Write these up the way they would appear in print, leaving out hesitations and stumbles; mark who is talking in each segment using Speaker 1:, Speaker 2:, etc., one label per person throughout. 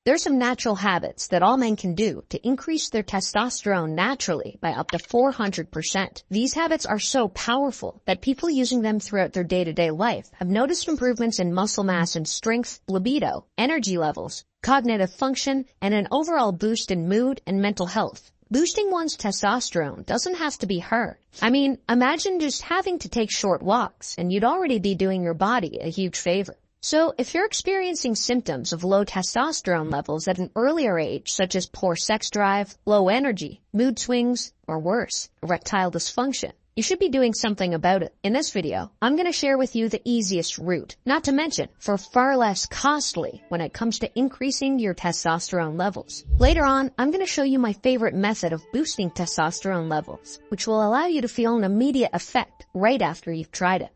Speaker 1: There's some natural habits that all men can do to increase their testosterone naturally by up to 400%. These habits are so powerful that people using them throughout their day-to-day life have noticed improvements in muscle mass and strength, libido, energy levels, cognitive function, and an overall boost in mood and mental health. Boosting one's testosterone doesn't have to be hard. I mean, imagine just having to take short walks and you'd already be doing your body a huge favor. So if you're experiencing symptoms of low testosterone levels at an earlier age, such as poor sex drive, low energy, mood swings, or worse, erectile dysfunction, you should be doing something about it. In this video, I'm going to share with you the easiest route, not to mention for far less costly when it comes to increasing your testosterone levels. Later on, I'm going to show you my favorite method of boosting testosterone levels, which will allow you to feel an immediate effect right after you've tried it.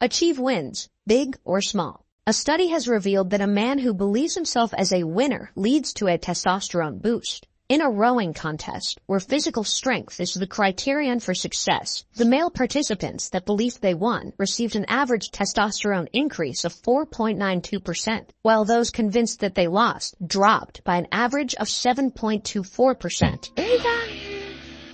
Speaker 1: Achieve wins, big or small. A study has revealed that a man who believes himself as a winner leads to a testosterone boost. In a rowing contest, where physical strength is the criterion for success, the male participants that believed they won received an average testosterone increase of 4.92%, while those convinced that they lost dropped by an average of 7.24%.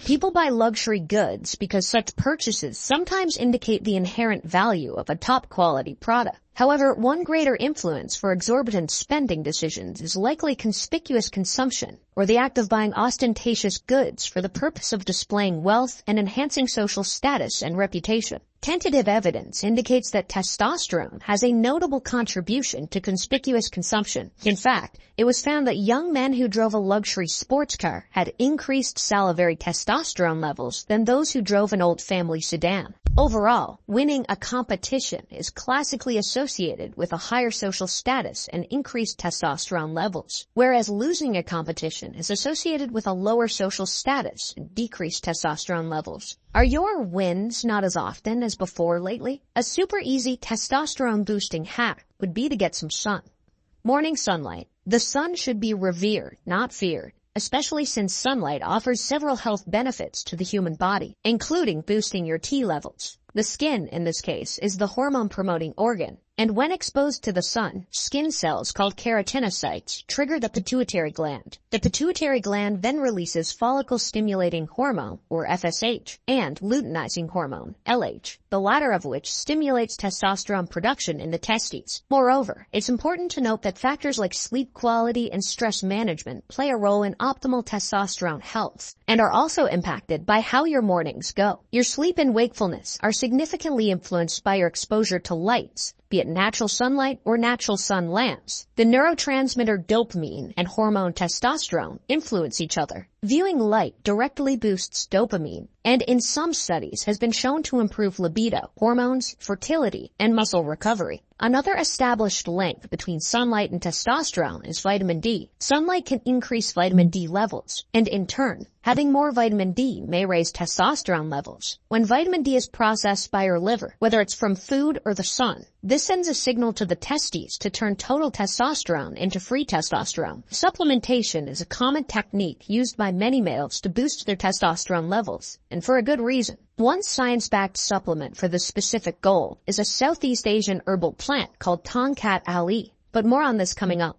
Speaker 1: People buy luxury goods because such purchases sometimes indicate the inherent value of a top-quality product. However, one greater influence for exorbitant spending decisions is likely conspicuous consumption, or the act of buying ostentatious goods for the purpose of displaying wealth and enhancing social status and reputation. Tentative evidence indicates that testosterone has a notable contribution to conspicuous consumption. In fact, it was found that young men who drove a luxury sports car had increased salivary testosterone levels than those who drove an old family sedan. Overall, winning a competition is classically associated with a higher social status and increased testosterone levels, whereas losing a competition is associated with a lower social status and decreased testosterone levels. Are your wins not as often as before lately? A super easy testosterone boosting hack would be to get some sun. Morning sunlight. The sun should be revered, not feared, especially since sunlight offers several health benefits to the human body, including boosting your T levels. The skin, in this case, is the hormone-promoting organ, and when exposed to the sun, skin cells called keratinocytes trigger the pituitary gland. The pituitary gland then releases follicle-stimulating hormone, or FSH, and luteinizing hormone, LH, the latter of which stimulates testosterone production in the testes. Moreover, it's important to note that factors like sleep quality and stress management play a role in optimal testosterone health, and are also impacted by how your mornings go. Your sleep and wakefulness are significantly influenced by your exposure to lights, be it natural sunlight or natural sun lamps. The neurotransmitter dopamine and hormone testosterone influence each other. Viewing light directly boosts dopamine, and in some studies has been shown to improve libido, hormones, fertility, and muscle recovery. Another established link between sunlight and testosterone is vitamin D. Sunlight can increase vitamin D levels, and in turn, having more vitamin D may raise testosterone levels. When vitamin D is processed by your liver, whether it's from food or the sun, this sends a signal to the testes to turn total testosterone into free testosterone. Supplementation is a common technique used by many males to boost their testosterone levels, and for a good reason. One science-backed supplement for this specific goal is a Southeast Asian herbal plant called Tongkat Ali, but more on this coming up.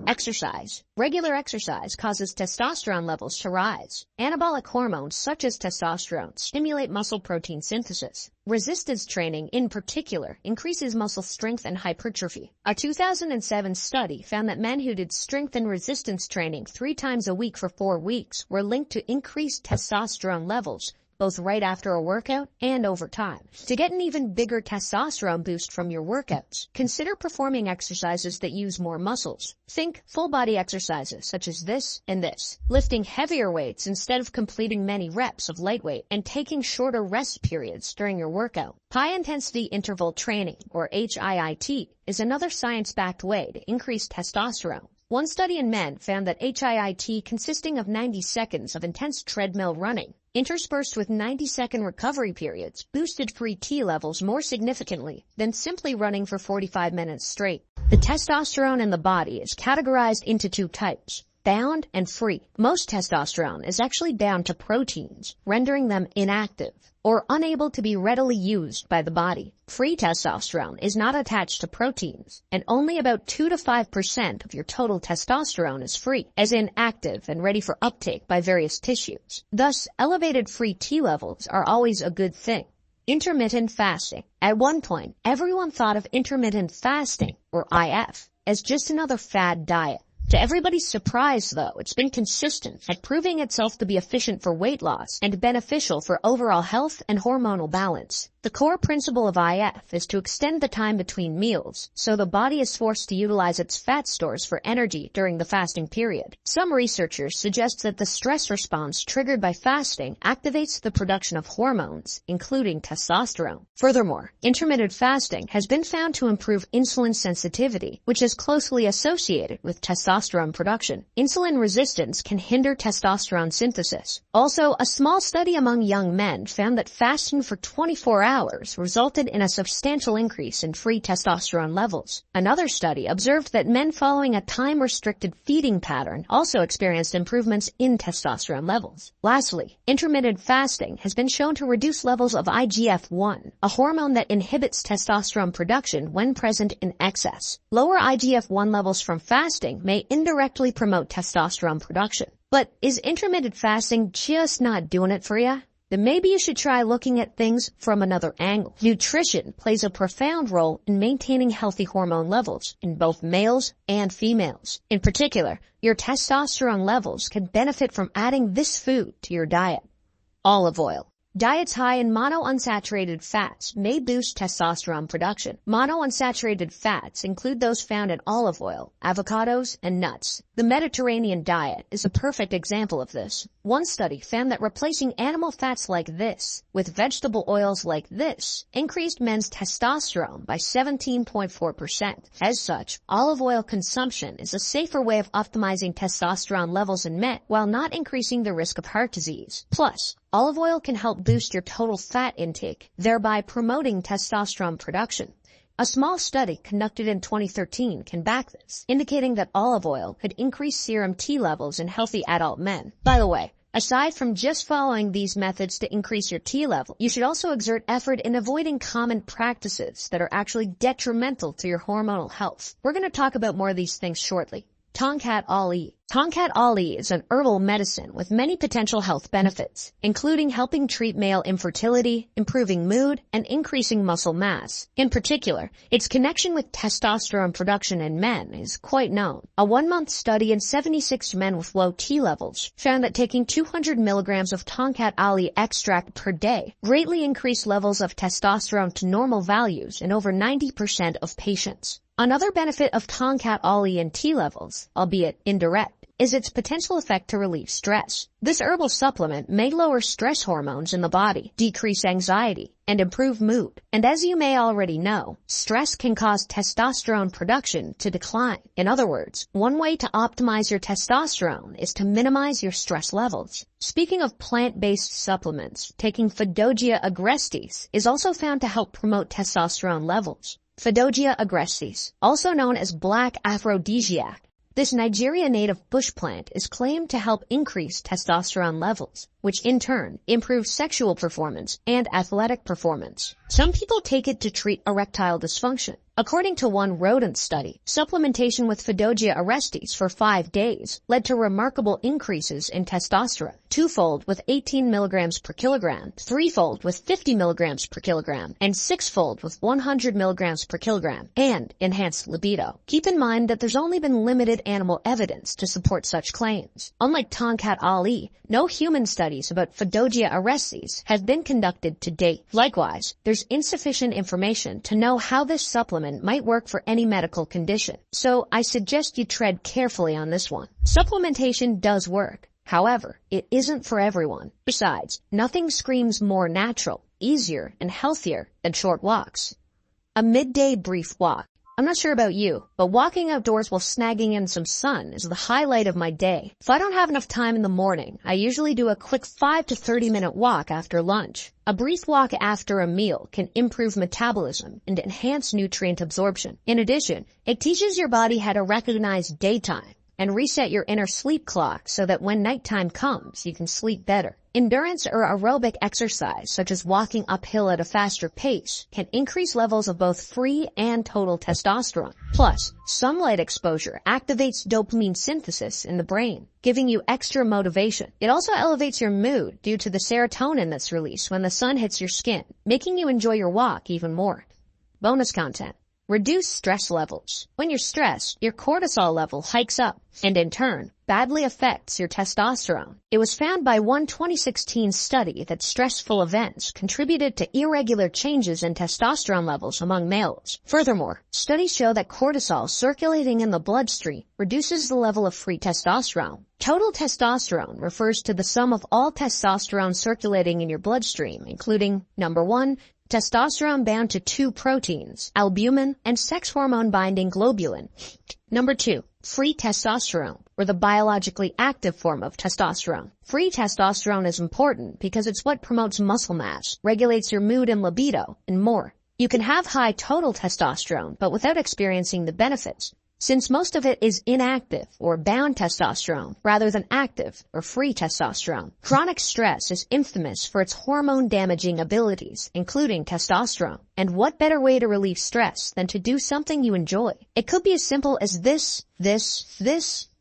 Speaker 1: Exercise. Regular exercise causes testosterone levels to rise. Anabolic hormones such as testosterone stimulate muscle protein synthesis. Resistance training, in particular, increases muscle strength and hypertrophy. A 2007 study found that men who did strength and resistance training 3 times a week for 4 weeks were linked to increased testosterone levels, both right after a workout and over time. To get an even bigger testosterone boost from your workouts, consider performing exercises that use more muscles. Think full-body exercises such as this and this, lifting heavier weights instead of completing many reps of lightweight, and taking shorter rest periods during your workout. High-intensity interval training, or HIIT, is another science-backed way to increase testosterone. One study in men found that HIIT, consisting of 90 seconds of intense treadmill running, interspersed with 90-second recovery periods, boosted free T levels more significantly than simply running for 45 minutes straight. The testosterone in the body is categorized into 2 types: Bound and free. Most testosterone is actually bound to proteins, rendering them inactive or unable to be readily used by the body. Free testosterone is not attached to proteins, and only about 2 to 5% of your total testosterone is free, as in active and ready for uptake by various tissues. Thus, elevated free T levels are always a good thing. Intermittent fasting. At one point, everyone thought of intermittent fasting, or IF, as just another fad diet. To everybody's surprise, though, it's been consistent at proving itself to be efficient for weight loss and beneficial for overall health and hormonal balance. The core principle of IF is to extend the time between meals, so the body is forced to utilize its fat stores for energy during the fasting period. Some researchers suggest that the stress response triggered by fasting activates the production of hormones, including testosterone. Furthermore, intermittent fasting has been found to improve insulin sensitivity, which is closely associated with testosterone production. Insulin resistance can hinder testosterone synthesis. Also, a small study among young men found that fasting for 24 hours resulted in a substantial increase in free testosterone levels. Another study observed that men following a time-restricted feeding pattern also experienced improvements in testosterone levels. Lastly, intermittent fasting has been shown to reduce levels of IGF-1, a hormone that inhibits testosterone production when present in excess. Lower IGF-1 levels from fasting may indirectly promote testosterone production. But is intermittent fasting just not doing it for you? Then maybe you should try looking at things from another angle. Nutrition plays a profound role in maintaining healthy hormone levels in both males and females. In particular, your testosterone levels can benefit from adding this food to your diet. Olive oil. Diets high in monounsaturated fats may boost testosterone production. Monounsaturated fats include those found in olive oil, avocados, and nuts. The Mediterranean diet is a perfect example of this. One study found that replacing animal fats like this with vegetable oils like this increased men's testosterone by 17.4%. As such, olive oil consumption is a safer way of optimizing testosterone levels in men while not increasing the risk of heart disease. Plus, olive oil can help boost your total fat intake, thereby promoting testosterone production. A small study conducted in 2013 can back this, indicating that olive oil could increase serum T levels in healthy adult men. By the way, aside from just following these methods to increase your T level, you should also exert effort in avoiding common practices that are actually detrimental to your hormonal health. We're going to talk about more of these things shortly. Tongkat Ali. Tongkat Ali is an herbal medicine with many potential health benefits, including helping treat male infertility, improving mood, and increasing muscle mass. In particular, its connection with testosterone production in men is quite known. A 1-month study in 76 men with low T levels found that taking 200 milligrams of Tongkat Ali extract per day greatly increased levels of testosterone to normal values in over 90% of patients. Another benefit of Tongkat Ali in T levels, albeit indirect, is its potential effect to relieve stress. This herbal supplement may lower stress hormones in the body, decrease anxiety, and improve mood. And as you may already know, stress can cause testosterone production to decline. In other words, one way to optimize your testosterone is to minimize your stress levels. Speaking of plant-based supplements, taking Phaedogia agrestis is also found to help promote testosterone levels. Phaedogia agrestis, also known as black aphrodisiac. This Nigeria native bush plant is claimed to help increase testosterone levels, which in turn improves sexual performance and athletic performance. Some people take it to treat erectile dysfunction. According to one rodent study, supplementation with Phaedogia agrestis for 5 days led to remarkable increases in testosterone, twofold with 18 milligrams per kilogram, threefold with 50 milligrams per kilogram, and sixfold with 100 milligrams per kilogram, and enhanced libido. Keep in mind that there's only been limited animal evidence to support such claims. Unlike Tongkat Ali, no human studies about Phaedogia agrestis have been conducted to date. Likewise, there's insufficient information to know how this supplement might work for any medical condition, so I suggest you tread carefully on this one. Supplementation does work. However, it isn't for everyone. Besides, nothing screams more natural, easier, and healthier than short walks. A midday brief walk. I'm not sure about you, but walking outdoors while snagging in some sun is the highlight of my day. If I don't have enough time in the morning, I usually do a quick 5 to 30-minute walk after lunch. A brief walk after a meal can improve metabolism and enhance nutrient absorption. In addition, it teaches your body how to recognize daytime and reset your inner sleep clock so that when nighttime comes, you can sleep better. Endurance or aerobic exercise, such as walking uphill at a faster pace, can increase levels of both free and total testosterone. Plus, sunlight exposure activates dopamine synthesis in the brain, giving you extra motivation. It also elevates your mood due to the serotonin that's released when the sun hits your skin, making you enjoy your walk even more. Bonus content. Reduce stress levels. When you're stressed, your cortisol level hikes up and in turn, badly affects your testosterone. It was found by one 2016 study that stressful events contributed to irregular changes in testosterone levels among males. Furthermore, studies show that cortisol circulating in the bloodstream reduces the level of free testosterone. Total testosterone refers to the sum of all testosterone circulating in your bloodstream, including, number 1, testosterone bound to 2 proteins, albumin and sex hormone binding globulin. Number 2, free testosterone, or the biologically active form of testosterone. Free testosterone is important because it's what promotes muscle mass, regulates your mood and libido, and more. You can have high total testosterone, but without experiencing the benefits, since most of it is inactive or bound testosterone rather than active or free testosterone. Chronic stress is infamous for its hormone-damaging abilities, including testosterone. And what better way to relieve stress than to do something you enjoy? It could be as simple as this,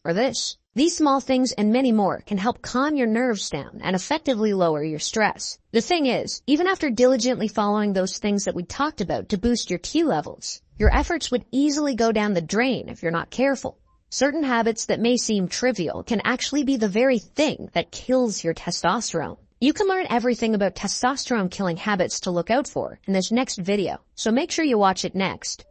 Speaker 1: or this. These small things and many more can help calm your nerves down and effectively lower your stress. The thing is, even after diligently following those things that we talked about to boost your T levels, your efforts would easily go down the drain if you're not careful. Certain habits that may seem trivial can actually be the very thing that kills your testosterone. You can learn everything about testosterone killing habits to look out for in this next video, so make sure you watch it next.